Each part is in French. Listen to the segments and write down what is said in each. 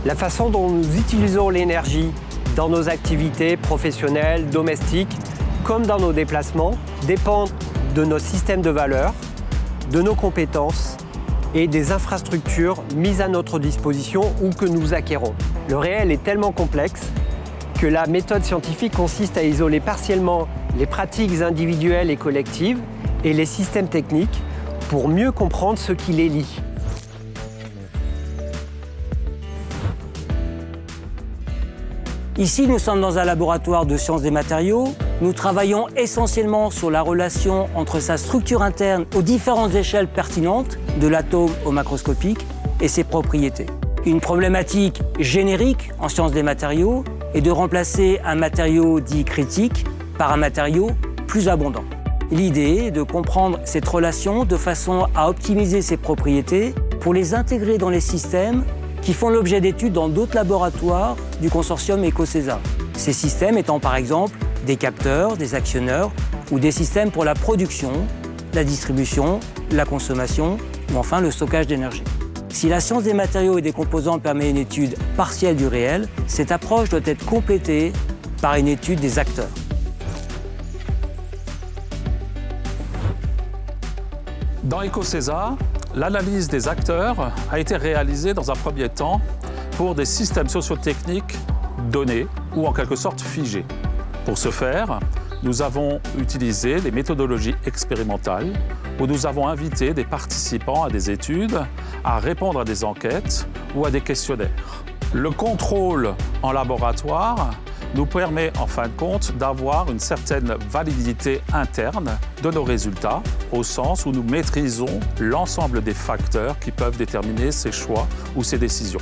La façon dont nous utilisons l'énergie dans nos activités professionnelles, domestiques, comme dans nos déplacements, dépend de nos systèmes de valeurs, de nos compétences et des infrastructures mises à notre disposition ou que nous acquérons. Le réel est tellement complexe que la méthode scientifique consiste à isoler partiellement les pratiques individuelles et collectives et les systèmes techniques pour mieux comprendre ce qui les lie. Ici, nous sommes dans un laboratoire de sciences des matériaux. Nous travaillons essentiellement sur la relation entre sa structure interne aux différentes échelles pertinentes, de l'atome au macroscopique, et ses propriétés. Une problématique générique en sciences des matériaux est de remplacer un matériau dit critique par un matériau plus abondant. L'idée est de comprendre cette relation de façon à optimiser ses propriétés pour les intégrer dans les systèmes qui font l'objet d'études dans d'autres laboratoires du consortium EcoCESA. Ces systèmes étant par exemple des capteurs, des actionneurs ou des systèmes pour la production, la distribution, la consommation ou enfin le stockage d'énergie. Si la science des matériaux et des composants permet une étude partielle du réel, cette approche doit être complétée par une étude des acteurs. Dans EcoCESA, l'analyse des acteurs a été réalisée dans un premier temps pour des systèmes sociotechniques donnés ou en quelque sorte figés. Pour ce faire, nous avons utilisé des méthodologies expérimentales où nous avons invité des participants à des études à répondre à des enquêtes ou à des questionnaires. Le contrôle en laboratoire nous permet en fin de compte d'avoir une certaine validité interne de nos résultats, au sens où nous maîtrisons l'ensemble des facteurs qui peuvent déterminer ces choix ou ces décisions.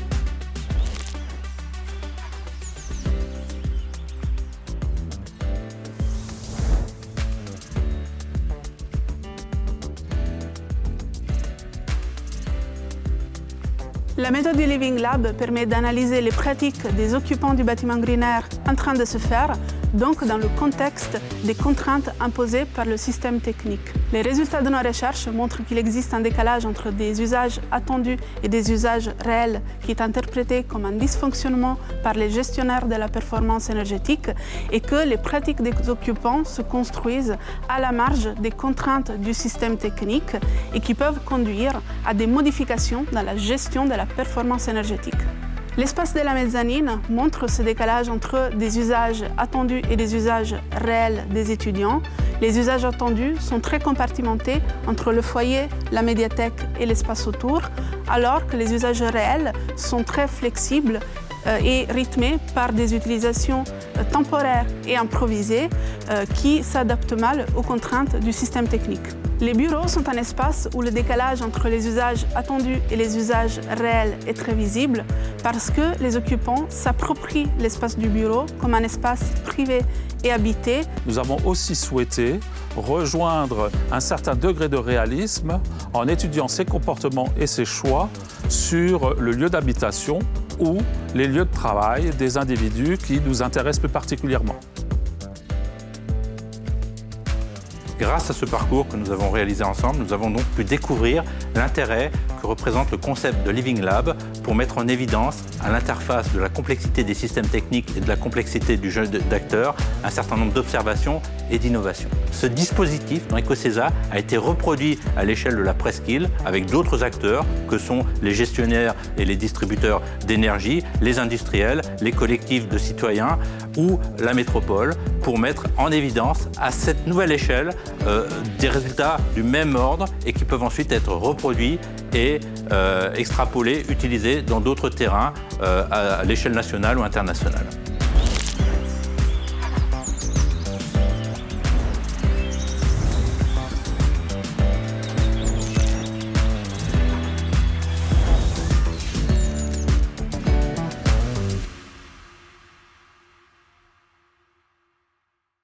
La méthode du Living Lab permet d'analyser les pratiques des occupants du bâtiment Greenair en train de se faire, donc dans le contexte des contraintes imposées par le système technique. Les résultats de nos recherches montrent qu'il existe un décalage entre des usages attendus et des usages réels qui est interprété comme un dysfonctionnement par les gestionnaires de la performance énergétique et que les pratiques des occupants se construisent à la marge des contraintes du système technique et qui peuvent conduire à des modifications dans la gestion de la performance énergétique. L'espace de la mezzanine montre ce décalage entre des usages attendus et des usages réels des étudiants. Les usages attendus sont très compartimentés entre le foyer, la médiathèque et l'espace autour, alors que les usages réels sont très flexibles et rythmés par des utilisations temporaires et improvisées qui s'adaptent mal aux contraintes du système technique. Les bureaux sont un espace où le décalage entre les usages attendus et les usages réels est très visible parce que les occupants s'approprient l'espace du bureau comme un espace privé et habité. Nous avons aussi souhaité rejoindre un certain degré de réalisme en étudiant ces comportements et ces choix sur le lieu d'habitation ou les lieux de travail des individus qui nous intéressent plus particulièrement. Grâce à ce parcours que nous avons réalisé ensemble, nous avons donc pu découvrir l'intérêt que représente le concept de Living Lab pour mettre en évidence, à l'interface de la complexité des systèmes techniques et de la complexité du jeu d'acteurs, un certain nombre d'observations et d'innovations. Ce dispositif dans EcoCESA a été reproduit à l'échelle de la presqu'île avec d'autres acteurs que sont les gestionnaires et les distributeurs d'énergie, les industriels, les collectifs de citoyens ou la métropole pour mettre en évidence à cette nouvelle échelle des résultats du même ordre et qui peuvent ensuite être reproduits et extrapolés, utilisés dans d'autres terrains à l'échelle nationale ou internationale.